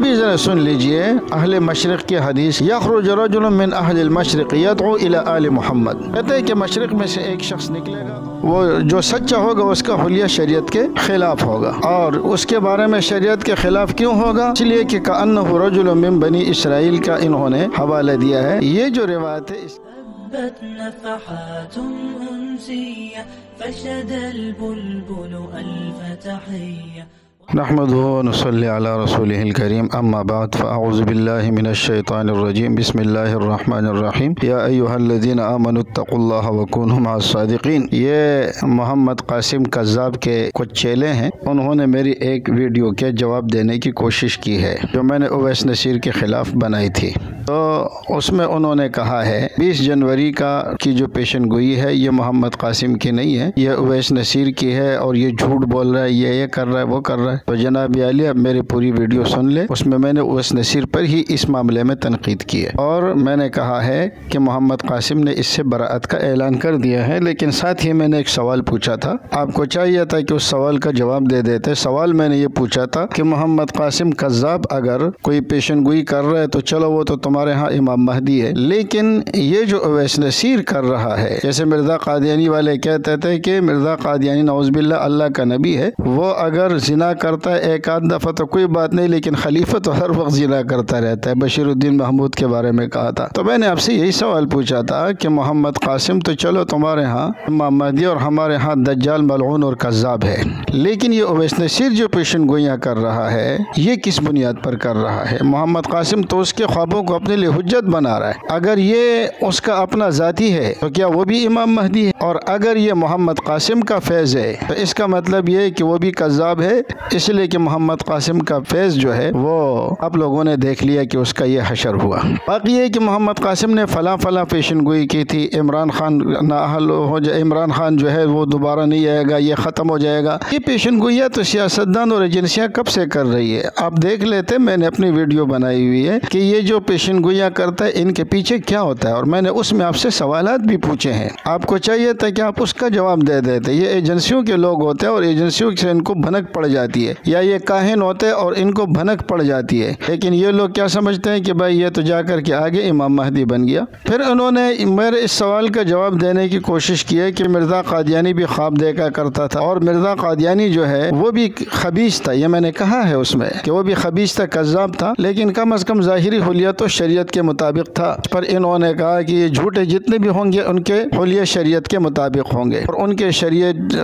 بھی ذرا سن لیجئے اہل مشرق کی حدیث، یخرج رجل من اہل المشرق یدعو الی آل محمد، کہتے ہیں کہ مشرق میں سے ایک شخص نکلے گا، وہ جو سچا ہوگا اس کا حلیہ شریعت کے خلاف ہوگا، اور اس کے بارے میں شریعت کے خلاف کیوں ہوگا؟ اس لیے کہ کأنہ رجل من بنی اسرائیل کا انہوں نے حوالہ دیا ہے۔ یہ جو روایت ہے نفحات أنسية فشد البلبل ألف تحية نحمده ونصلي على رسوله الكريم، اما بعد فاعوذ بالله من الشيطان الرجيم، بسم الله الرحمن الرحيم، يا ايها الذين آمنوا اتقوا الله وكونوا مع الصادقين۔ یہ محمد قاسم کذاب کے کچھ چیلے ہیں، انہوں نے میری ایک ویڈیو کے جواب دینے کی کوشش کی ہے جو میں نے اویس نصیر کے خلاف بنائی تھی، تو اس میں انہوں نے کہا ہے 20 جنوری کی جو پیشن گوئی ہے یہ محمد قاسم کی نہیں ہے، یہ اویس نصیر کی ہے، اور یہ جھوٹ بول رہا ہے، یہ کر رہا ہے، وہ کر رہا ہے۔ تو جناب عالی اب میری پوری ویڈیو سن لے، اس میں نے اویس نصیر پر ہی اس معاملے میں تنقید کی ہے، اور میں نے کہا ہے کہ محمد قاسم نے اس سے براءت کا اعلان کر دیا ہے، لیکن ساتھ ہی میں نے ایک سوال پوچھا تھا، آپ کو چاہیے تھا کہ اس سوال کا جواب دے دیتے۔ سوال میں نے یہ پوچھا تھا کہ محمد قاسم کذاب اگر کوئی پیشن گوئی کر رہا ہے تو چلو وہ تو تمہارے ہاں امام مہدی ہے، لیکن یہ جو اویس نصیر کر رہا ہے، جیسے مرزا قادیانی والے کہتے تھے کہ مرزا قادیانی نعوذ باللہ اللہ کا نبی ہے، وہ اگر زنا کرتا ہے ایک آدھ دفعہ تو کوئی بات نہیں، لیکن خلیفہ تو ہر وقت زنا کرتا رہتا ہے، بشیر الدین محمود کے بارے میں کہا تھا۔ تو میں نے آپ سے یہی سوال پوچھا تھا کہ محمد قاسم تو چلو تمہارے ہاں امام مہدی اور ہمارے ہاں دجال ملعون اور کذاب ہے، لیکن یہ اویس نصیر جو پیشن گوئیاں کر رہا ہے یہ کس بنیاد پر کر رہا ہے؟ محمد قاسم تو اس کے خوابوں کو اپنے لیے حجت بنا رہا ہے، اگر یہ اس کا اپنا ذاتی ہے تو کیا وہ بھی امام مہدی ہے؟ اور اگر یہ محمد قاسم کا فیض ہے تو اس کا مطلب یہ ہے کہ وہ بھی کذاب ہے، اس لیے کہ محمد قاسم کا فیض جو ہے وہ آپ لوگوں نے دیکھ لیا کہ اس کا یہ حشر ہوا۔ باقی یہ کہ محمد قاسم نے فلاں پیشن گوئی کی تھی، عمران خان نااہل ہو جائے، عمران خان جو ہے وہ دوبارہ نہیں آئے گا، یہ ختم ہو جائے گا، یہ پیشن گوئیاں تو سیاستدان اور ایجنسیاں کب سے کر رہی ہے؟ آپ دیکھ لیتے، میں نے اپنی ویڈیو بنائی ہوئی ہے کہ یہ جو پیشن گوئیاں کرتا ہے ان کے پیچھے کیا ہوتا ہے، اور میں نے اس میں آپ سے سوالات بھی پوچھے ہیں، آپ کو چاہیے تھا کہ آپ اس کا جواب دے دیتے۔ یہ ایجنسیوں کے لوگ ہوتے ہیں اور ایجنسیوں سے ان کو بھنک پڑ جاتی ہے، یا یہ کاہن ہوتے اور ان کو بھنک پڑ جاتی ہے، لیکن یہ لوگ کیا سمجھتے ہیں کہ بھائی یہ تو جا کر کے آگے امام مہدی بن گیا۔ پھر انہوں نے میرے اس سوال کا جواب دینے کی کوشش کی ہے کہ مرزا قادیانی بھی خواب دیکھا کرتا تھا، اور مرزا قادیانی جو ہے وہ بھی خبیث تھا، یہ میں نے کہا ہے اس میں کہ وہ بھی خبیث تھا، کذاب تھا، لیکن کم از کم ظاہری حلیہ تو شریعت کے مطابق تھا۔ پر انہوں نے کہا کہ یہ جھوٹے جتنے بھی ہوں گے ان کے حلیہ شریعت کے مطابق ہوں گے، اور ان کے شریعت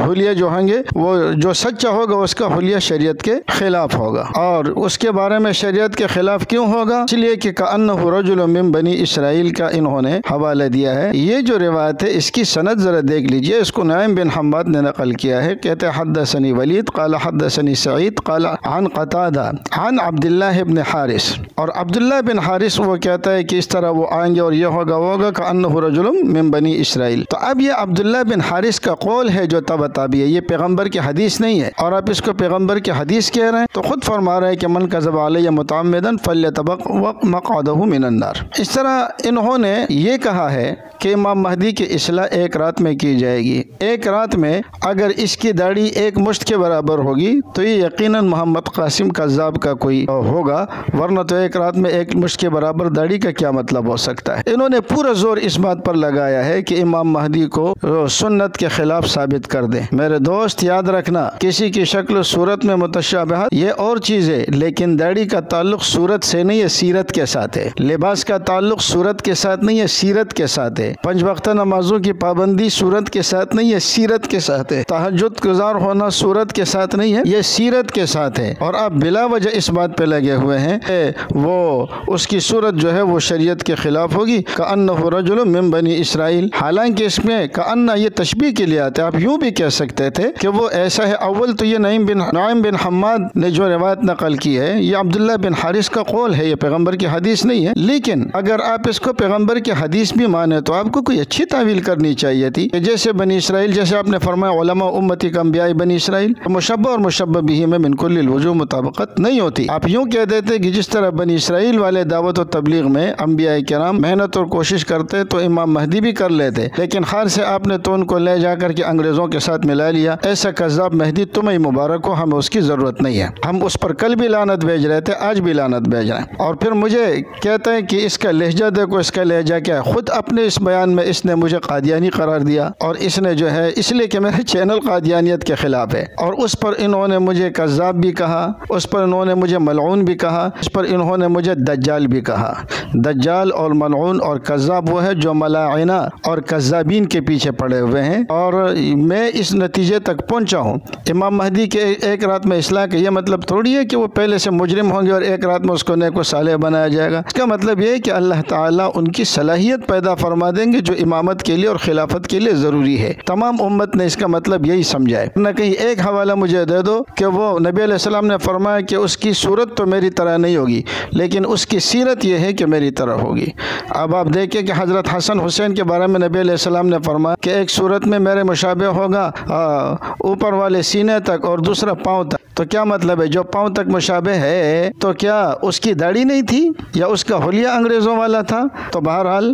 حلیہ جو ہوں گے وہ جو سچا ہوگا اس کا حلیہ شریعت کے خلاف ہوگا، اور اس کے بارے میں شریعت کے خلاف کیوں ہوگا؟ اس لیے کہ کأنہ رجل من بنی اسرائیل کا انہوں نے حوالہ دیا ہے۔ یہ جو روایت ہے اس کی سند ذرا دیکھ لیجئے، اس کو نعیم بن حماد نے نقل کیا ہے، کہتے ہیں حدثنی ولید قال حدثنی سعید قال عن قتادہ عن عبداللہ بن حارث، اور عبداللہ بن حارث وہ کہتا ہے کہ اس طرح وہ آئیں گے اور یہ ہوگا وہ ہوگا، کأنہ رجل من بنی اسرائیل۔ تو اب یہ عبداللہ بن حارث کا قول ہے جو تبع تابعی ہے، یہ پیغمبر کی حدیث نہیں ہے، اور آپ اس کو پیغمبر کی حدیث کہہ رہے ہیں، تو خود فرما رہے ہیں کہ من کذب علی متعمدا فلیتبوأ مقعدہ من النار۔ اس طرح انہوں نے یہ کہا ہے کہ امام مہدی کی اصلاح ایک رات میں کی جائے گی، ایک رات میں اگر اس کی داڑھی ایک مشت کے برابر ہوگی تو یہ یقیناً محمد قاسم کذاب کا کوئی ہوگا، ورنہ تو ایک رات میں ایک مشت کے برابر داڑھی کا کیا مطلب ہو سکتا ہے؟ انہوں نے پورا زور اس بات پر لگایا ہے کہ امام مہدی کو سنت کے خلاف ثابت کر دیں۔ میرے دوست یاد رکھنا، کسی کی شکل و صورت میں متشابہت یہ اور چیز ہے، لیکن داڑھی کا تعلق صورت سے نہیں ہے، سیرت کے ساتھ ہے۔ لباس کا تعلق صورت کے ساتھ نہیں ہے، سیرت کے ساتھ ہے۔ 5 وقتہ نمازوں کی پابندی صورت کے ساتھ نہیں ہے، سیرت کے ساتھ ہے۔ تہجد گزار ہونا صورت کے ساتھ نہیں ہے، یہ سیرت کے ساتھ ہے، اور آپ بلا وجہ اس بات پہ لگے ہوئے ہیں کہ وہ اس کی صورت جو ہے وہ شریعت کے خلاف ہوگی، کأنہ رجل من بنی اسرائیل، حالانکہ اس میں کأنہ یہ تشبیہ کے لیے آتا ہے۔ آپ یوں بھی کہہ سکتے تھے کہ وہ ایسا ہے۔ اول تو یہ نعیم بن حماد نے جو روایت نقل کی ہے یہ عبداللہ بن حارث کا قول ہے، یہ پیغمبر کی حدیث نہیں ہے، لیکن اگر آپ اس کو پیغمبر کی حدیث بھی مانے تو آپ کو کوئی اچھی تعویل کرنی چاہیے تھی کہ جیسے بنی اسرائیل، جیسے آپ نے فرمایا علماء امتی کا انبیاء بنی اسرائیل، مشبہ اور مشبہ بھی میں من کل الوجوہ مطابقت نہیں ہوتی۔ آپ یوں کہہ دیتے کہ جس طرح بنی اسرائیل والے دعوت و تبلیغ میں انبیاء کرام محنت اور کوشش کرتے تو امام مہدی بھی کر لیتے، لیکن خیر سے آپ نے تو ان کو لے جا کر کے انگریزوں کے ساتھ ملا لیا۔ ایسا کذاب مہدی تمہیں مبارک ہو، ہمیں اس کی ضرورت نہیں ہے۔ ہم اس پر کل بھی لعنت بھیج رہے تھے، آج بھی لعنت بھیج رہے ہیں۔ اور پھر مجھے کہتے ہیں کہ اس کا لہجہ دیکھو، اس کا لہجہ کیا ہے۔ خود اپنے اس بیان میں اس نے مجھے قادیانی قرار دیا، اور اس نے جو ہے اس لیے کہ میرا چینل قادیانیت کے خلاف ہے، اور اس پر انہوں نے مجھے کذاب بھی کہا، اس پر انہوں نے مجھے ملعون بھی کہا، اس پر انہوں نے مجھے دجال بھی کہا۔ دجال اور ملعون اور کذاب وہ ہے جو ملاعنہ اور کذابین کے پیچھے پڑے ہوئے ہیں، اور میں اس نتیجے تک پہنچا ہوں۔ امام مہدی کے ایک رات میں اصلاح کا یہ مطلب تھوڑی ہے کہ وہ پہلے سے مجرم ہوں گے اور ایک رات میں اس کو نیک و صالح بنایا جائے گا۔ اس کا مطلب یہ ہے کہ اللہ تعالیٰ ان کی صلاحیت پیدا فرما دیں گے جو امامت کے لیے اور خلافت کے لیے ضروری ہے۔ تمام امت نے اس کا مطلب یہی سمجھا ہے۔ نہ کہیں ایک حوالہ مجھے دے دو کہ وہ نبی علیہ السلام نے فرمایا کہ اس کی صورت تو میری طرح نہیں ہوگی، لیکن اس کی سیرت یہ ہے کہ میری طرح ہوگی۔ اب آپ دیکھیں کہ حضرت حسن حسین کے بارے میں نبی علیہ السلام نے فرمایا کہ ایک صورت میں میرے مشابہ ہوگا اوپر والے سینے تک اور دوسرا پاؤں تک۔ تو کیا مطلب ہے؟ جو پاؤں تک مشابہ ہے تو کیا اس کی داڑھی نہیں تھی یا اس کا حلیہ انگریزوں والا تھا؟ تو بہرحال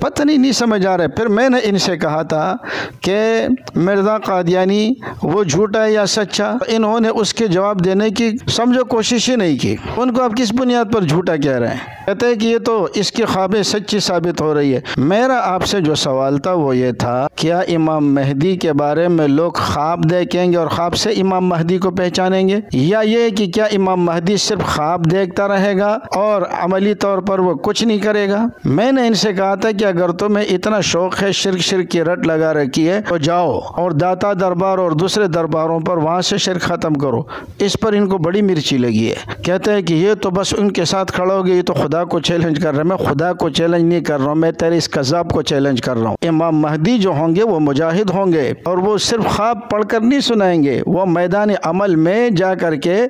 پتہ نہیں سمجھ آ رہا ہے۔ پھر میں نے ان سے کہا تھا کہ مرزا قادیانی وہ جھوٹا ہے یا سچا؟ انہوں نے اس کے جواب دینے کی سمجھو کوشش ہی نہیں کی۔ ان کو آپ کس بنیاد پر جھوٹا کہہ رہے ہیں؟ کہتے ہیں کہ یہ تو اس کی خوابیں سچی ثابت ہو رہی ہے۔ میرا آپ سے جو سوال تھا وہ یہ تھا، کیا امام مہدی کے بارے میں لوگ خواب دیکھیں گے اور خواب سے امام مہدی کو پہچانیں گے، یا یہ کہ کیا امام مہدی صرف خواب دیکھتا رہے گا اور عملی طور پر وہ کچھ نہیں کرے گا؟ میں نے ان سے کہا تھا کہ اگر تمہیں اتنا شوق ہے، شرک کی رٹ لگا رکھی ہے، تو جاؤ اور داتا دربار اور دوسرے درباروں پر وہاں سے شرک ختم کرو۔ اس پر ان کو بڑی مرچی لگی ہے۔ کہتے ہیں کہ یہ تو بس ان کے ساتھ کھڑا ہو گئی، یہ تو خدا کو چیلنج کر رہا ہے۔ میں خدا کو چیلنج نہیں کر رہا ہوں، میں تیرے اس کذاب کو چیلنج کر رہا ہوں۔ امام مہدی جو ہوں گے وہ مجاہد ہوں گے، اور وہ صرف خواب پڑھ کر نہیں سنائیں گے، وہ میدان عمل میں جا کر کے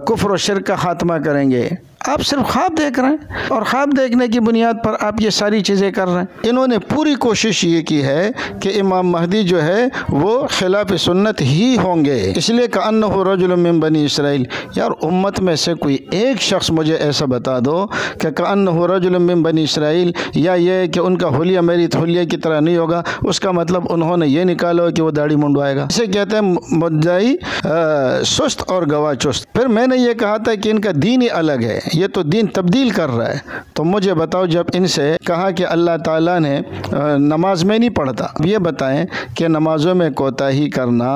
کفر و شرک کا خاتمہ کریں گے۔ آپ صرف خواب دیکھ رہے ہیں، اور خواب دیکھنے کی بنیاد پر آپ یہ ساری چیزیں کر رہے ہیں۔ انہوں نے پوری کوشش یہ کی ہے کہ امام مہدی جو ہے وہ خلاف سنت ہی ہوں گے، اس لیے کأنہ رجل من بنی اسرائیل۔ یار امت میں سے کوئی ایک شخص مجھے ایسا بتا دو کہ کأنہ رجل من بنی اسرائیل، یا یہ کہ ان کا حلیہ میری حلیہ کی طرح نہیں ہوگا۔ اس کا مطلب انہوں نے یہ نکالا کہ وہ داڑھی منڈوائے گا۔ اسے کہتے ہیں مدعی سست اور گواہ چست۔ پھر میں نے یہ کہا تھا کہ ان کا دین ہی الگ ہے، یہ تو دین تبدیل کر رہا ہے۔ تو مجھے بتاؤ، جب ان سے کہا کہ اللہ تعالیٰ نے نماز میں نہیں پڑھتا، یہ بتائیں کہ نمازوں میں کوتاہی کرنا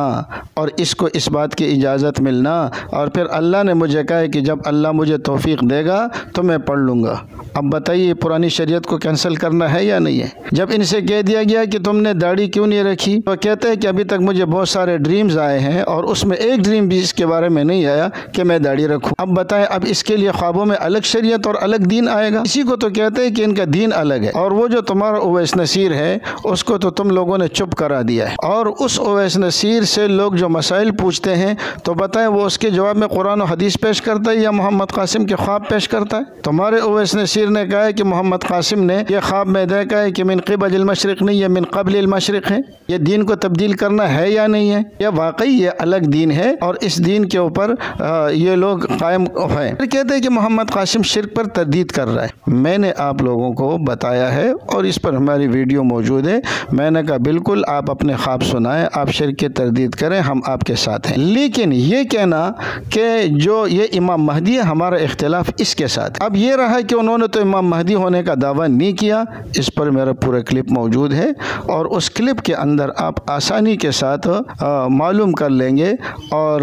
اور اس کو اس بات کی اجازت ملنا، اور پھر اللہ نے مجھے کہا ہے کہ جب اللہ مجھے توفیق دے گا تو میں پڑھ لوں گا۔ اب بتائیے پرانی شریعت کو کینسل کرنا ہے یا نہیں ہے؟ جب ان سے کہہ دیا گیا کہ تم نے داڑھی کیوں نہیں رکھی، تو کہتے ہیں کہ ابھی تک مجھے بہت سارے ڈریمز آئے ہیں اور اس میں ایک ڈریم بھی اس کے بارے میں نہیں آیا کہ میں داڑھی رکھوں۔ اب بتائیں، اب اس کے لیے خوابوں میں الگ شریعت اور الگ دین آئے گا؟ اسی کو تو کہتے ہیں کہ ان کا دین الگ ہے، اور وہ جو تمہارا اویس نصیر ہے اس کو تو تم لوگوں نے چپ کرا دیا ہے۔ اور اس اویس نصیر سے لوگ جو مسائل پوچھتے ہیں تو بتائیں وہ اس کے جواب میں قرآن و حدیث پیش کرتا ہے یا محمد قاسم کے خواب پیش کرتا ہے؟ تمہارے اویس نصیر نے کہا ہے کہ محمد قاسم نے یہ خواب میں دیکھا ہے کہ من قبل المشرق نہیں، یہ من قبل المشرق ہے۔ یہ دین کو تبدیل کرنا ہے یا نہیں ہے؟ یا واقعی یہ الگ دین ہے اور اس دین کے اوپر یہ لوگ قائم ہیں؟ کہتے ہیں کہ محمد قاسم شرک پر تردید کر رہا ہے۔ میں نے آپ لوگوں کو بتایا ہے اور اس پر ہماری ویڈیو موجود ہے، میں نے کہا بالکل آپ اپنے خواب سنائیں، آپ شرک کی تردید کریں، ہم آپ کے ساتھ ہیں۔ لیکن یہ کہنا کہ جو یہ امام مہدی ہے، ہمارا اختلاف اس کے ساتھ۔ اب یہ رہا کہ انہوں نے تو امام مہدی ہونے کا دعویٰ نہیں کیا، اس پر میرا پورا کلپ موجود ہے، اور اس کلپ کے اندر آپ آسانی کے ساتھ معلوم کر لیں گے اور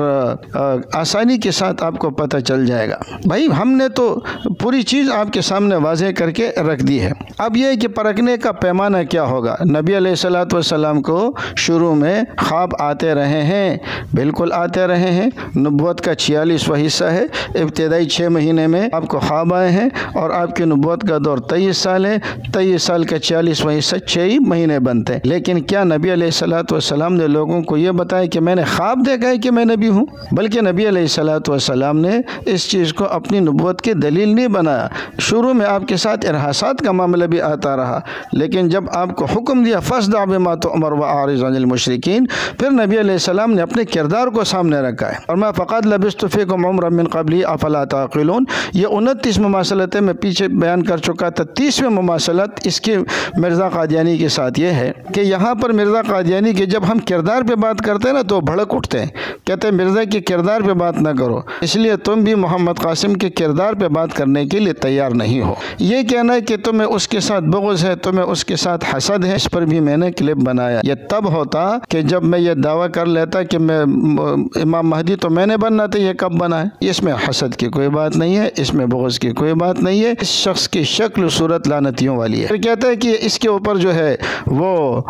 آسانی کے ساتھ آپ کو پتہ چل جائے گا۔ بھائی ہم نے تو پوری چیز آپ کے سامنے واضح کر کے رکھ دی ہے۔ اب یہ کہ پرکھنے کا پیمانہ کیا ہوگا؟ نبی علیہ الصلوۃ والسلام کو شروع میں خواب آتے رہے ہیں، بالکل آتے رہے ہیں۔ نبوت کا 46واں حصہ ہے، ابتدائی 6 مہینے میں آپ کو خواب آئے ہیں، اور آپ کی نبوت کا دور 23 سال ہے، 23 سال کا 46واں حصہ 6 ہی مہینے بنتے ہیں۔ لیکن کیا نبی علیہ الصلوۃ والسلام نے لوگوں کو یہ بتایا کہ میں نے خواب دیکھا ہے کہ میں نبی ہوں؟ بلکہ نبی علیہ الصلوۃ والسلام نے اس چیز کو اپنی نبوت نبوت کی دلیل نہیں بنایا۔ شروع میں آپ کے ساتھ ارہاسات کا معاملہ بھی آتا رہا، لیکن جب آپ کو حکم دیا فاصدع بما تؤمر واعرض عن المشرکین، پھر نبی علیہ السلام نے اپنے کردار کو سامنے رکھا ہے۔ اور میں فقط لبثت فیکم عمرا من قبلی افلا تعقلون، یہ 29 مماثلتیں میں پیچھے بیان کر چکا تھا۔ 30ویں مماثلت اس کی مرزا قادیانی کے ساتھ یہ ہے کہ یہاں پر مرزا قادیانی کے جب ہم کردار پہ بات کرتے ہیں نا تو بھڑک اٹھتے ہیں، کہتے ہیں مرزا کے کردار پہ بات نہ کرو، اس لیے تم بھی محمد قاسم کے کردار پہ بات کرنے کے لیے تیار نہیں ہو۔ یہ کہنا ہے کہ تمہیں اس کے ساتھ بغض ہے، تمہیں اس کے ساتھ حسد ہے، اس پر بھی میں نے کلپ بنایا۔ یہ تب ہوتا کہ جب میں یہ دعویٰ کر لیتا کہ میں امام مہدی تو میں نے بننا تھا، یہ کب بنا ہے؟ اس میں حسد کی کوئی بات نہیں ہے، اس میں بغض کی کوئی بات نہیں ہے۔ اس شخص کی شکل صورت لعنتیوں والی ہے۔ پھر کہتا ہے کہ اس کے اوپر جو ہے وہ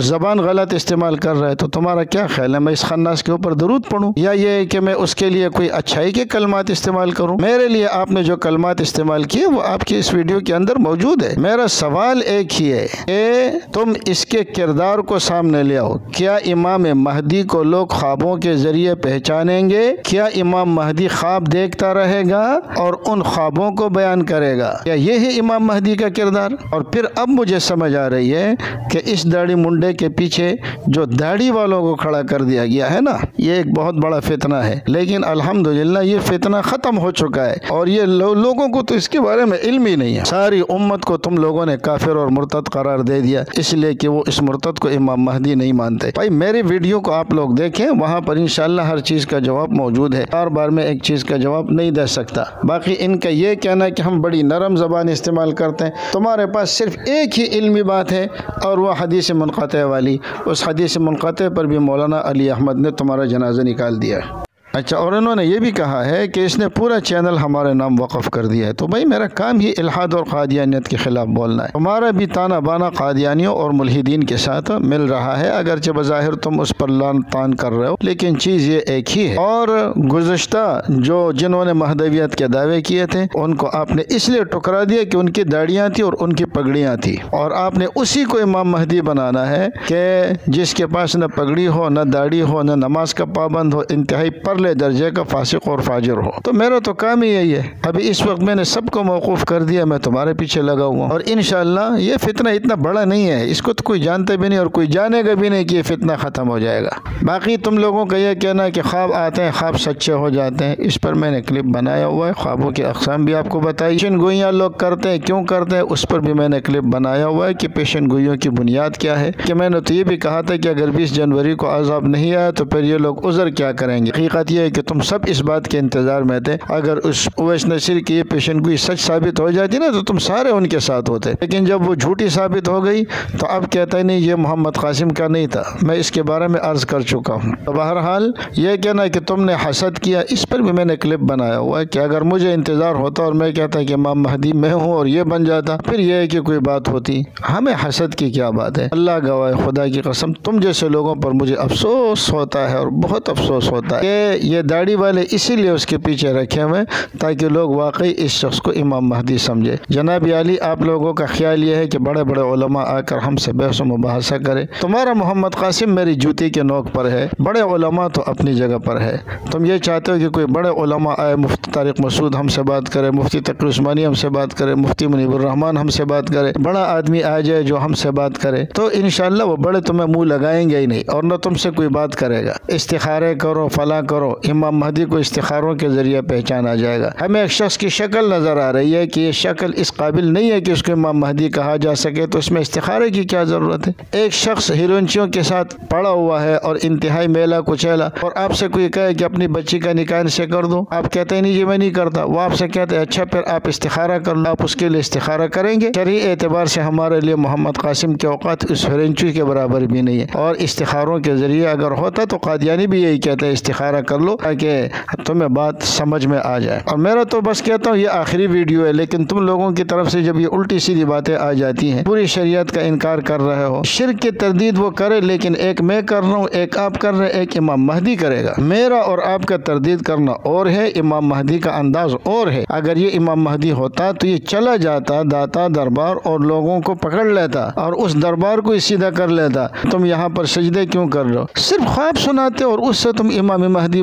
زبان غلط استعمال کر رہا ہے، تو تمہارا کیا خیال ہے میں اس خناس کے اوپر درود پڑھوں یا یہ کہ میں اس کے لیے کوئی اچھائی کے کلمات استعمال کروں؟ میرے لیے آپ نے جو کلمات استعمال کیے وہ آپ کی اس ویڈیو کے اندر موجود ہے۔ میرا سوال ایک ہی ہے کہ تم اس کے کردار کو سامنے لے آؤ۔ کیا امام مہدی کو لوگ خوابوں کے ذریعے پہچانیں گے؟ کیا امام مہدی خواب دیکھتا رہے گا اور ان خوابوں کو بیان کرے گا؟ کیا یہ ہے امام مہدی کا کردار؟ اور پھر اب مجھے سمجھ آ رہی ہے کہ اس داڑھی منڈے کے پیچھے جو داڑھی والوں کو کھڑا کر دیا گیا ہے نا، یہ ایک بہت بڑا فتنہ ہے، لیکن الحمدللہ یہ فتنہ ختم ہو چکا ہے اور یہ لوگوں کو تو اس کے بارے میں علم ہی نہیں ہے۔ ساری امت کو تم لوگوں نے کافر اور مرتد قرار دے دیا اس لیے کہ وہ اس مرتد کو امام مہدی نہیں مانتے۔ بھائی میری ویڈیو کو آپ لوگ دیکھیں، وہاں پر انشاءاللہ ہر چیز کا جواب موجود ہے، بار بار میں ایک چیز کا جواب نہیں دے سکتا۔ باقی ان کا یہ کہنا ہے کہ ہم بڑی نرم زبان استعمال کرتے ہیں، تمہارے پاس صرف ایک ہی علمی بات ہے اور وہ حدیث منقطع والی۔ اس حدیث منقطع پر بھی مولانا علی احمد نے تمہارا جنازہ نکال دیا ہے۔ اچھا، اور انہوں نے یہ بھی کہا ہے کہ اس نے پورا چینل ہمارے نام وقف کر دیا ہے۔ تو بھائی میرا کام ہی الحاد اور قادیانیت کے خلاف بولنا ہے۔ تمہارا بھی تانا بانا قادیانیوں اور ملحدین کے ساتھ مل رہا ہے، اگرچہ بظاہر تم اس پر لان تان کر رہے ہو، لیکن چیز یہ ایک ہی ہے۔ اور گزشتہ جنہوں نے مہدویت کے دعوے کیے تھے ان کو آپ نے اس لیے ٹکرا دیا کہ ان کی داڑیاں تھیں اور ان کی پگڑیاں تھیں، اور آپ نے اسی کو امام مہدی بنانا ہے کہ جس کے پاس نہ پگڑی ہو، نہ داڑھی ہو، نہ نماز کا پابند ہو، انتہائی درجے کا فاسق اور فاجر ہو۔ تو میرا تو کام ہی یہی ہے۔ ابھی اس وقت میں نے سب کو موقوف کر دیا، میں تمہارے پیچھے لگا ہوا ہوں، اور انشاءاللہ یہ فتنہ اتنا بڑا نہیں ہے، اس کو تو کوئی جانتے بھی نہیں اور کوئی جانے گا بھی نہیں کہ یہ فتنہ ختم ہو جائے گا۔ باقی تم لوگوں کا یہ کہنا ہے کہ خواب آتے ہیں، خواب سچے ہو جاتے ہیں، اس پر میں نے کلپ بنایا ہوا ہے، خوابوں کی اقسام بھی آپ کو بتائی، پیشن گوئیاں لوگ کرتے ہیں، کیوں کرتے ہیں، اس پر بھی میں نے کلپ بنایا ہوا ہے کہ پیشن گوئیوں کی بنیاد کیا ہے، کہ میں نے تو یہ بھی کہا تھا کہ اگر 20 جنوری کو عذاب نہیں آیا تو پھر یہ لوگ عذر کیا کریں گے۔ حقیقت یہ ہے کہ تم سب اس بات کے انتظار میں تھے، اگر اس اویس نصیر کی یہ پیشن گوئی سچ ثابت ہو جاتی نا تو تم سارے ان کے ساتھ ہوتے، لیکن جب وہ جھوٹی ثابت ہو گئی تو اب کہتا ہی نہیں یہ محمد قاسم کا نہیں تھا، میں اس کے بارے میں عرض کر چکا ہوں۔ تو بہرحال یہ کہنا ہے کہ تم نے حسد کیا، اس پر بھی میں نے کلپ بنایا ہوا ہے کہ اگر مجھے انتظار ہوتا اور میں کہتا کہ امام مہدی میں ہوں اور یہ بن جاتا، پھر یہ ہے کہ کوئی بات ہوتی، ہمیں حسد کی کیا بات ہے؟ اللہ گواہ، خدا کی قسم تم جیسے لوگوں پر مجھے افسوس ہوتا ہے اور بہت افسوس ہوتا ہے کہ یہ داڑھی والے اسی لیے اس کے پیچھے رکھے ہوئے تاکہ لوگ واقعی اس شخص کو امام مہدی سمجھے۔ جناب علی، آپ لوگوں کا خیال یہ ہے کہ بڑے بڑے علماء آ کر ہم سے بحث و مباحثہ کرے، تمہارا محمد قاسم میری جوتی کے نوک پر ہے، بڑے علماء تو اپنی جگہ پر ہے، تم یہ چاہتے ہو کہ کوئی بڑے علماء آئے، مفتی طارق مسعود ہم سے بات کرے، مفتی تقی عثمانی ہم سے بات کرے، مفتی منیب الرحمان ہم سے بات کرے، بڑا آدمی آ جائے جو ہم سے بات کرے، تو انشاءاللہ وہ بڑے تمہیں منہ لگائیں گے ہی نہیں اور نہ تم سے کوئی بات کرے گا۔ استخارے کرو، فلاں کرو، امام مہدی کو استخاروں کے ذریعے پہچانا جائے گا۔ ہمیں ایک شخص کی شکل نظر آ رہی ہے کہ یہ شکل اس قابل نہیں ہے کہ اس کو امام مہدی کہا جا سکے، تو اس میں استخارے کی کیا ضرورت ہے؟ ایک شخص ہیروئنچیوں کے ساتھ پڑا ہوا ہے اور انتہائی میلا کچیلا، اور آپ سے کوئی کہے کہ اپنی بچی کا نکاح ان سے کر دو، آپ کہتے ہیں نہیں جی میں نہیں کرتا، وہ آپ سے کہتے ہیں اچھا پھر آپ استخارہ کر لو، آپ اس کے لیے استخارہ کریں گے؟ شرعی اعتبار سے ہمارے لیے محمد قاسم کے اوقات اس ہیروئنچی کے برابر بھی نہیں ہے، اور استخاروں کے ذریعے اگر ہوتا تو قادیانی بھی یہی کہتے ہیں استخارہ کر لو تاکہ تمہیں بات سمجھ میں آ جائے۔ اور میرا تو بس کہتا ہوں یہ آخری ویڈیو ہے، لیکن تم لوگوں کی طرف سے جب یہ الٹی سیدھی باتیں آ جاتی ہیں، پوری شریعت کا انکار کر رہے ہو، شرک کی تردید وہ کرے، لیکن ایک میں کر رہا ہوں، ایک آپ کر رہے، ایک امام مہدی کرے گا۔ میرا اور آپ کا تردید کرنا اور ہے، امام مہدی کا انداز اور ہے۔ اگر یہ امام مہدی ہوتا تو یہ چلا جاتا داتا دربار اور لوگوں کو پکڑ لیتا اور اس دربار کو سیدھا کر لیتا۔ تم یہاں پر سجدے کیوں کر رہے ہو؟ صرف خواب سناتے اور اس سے تم امام مہدی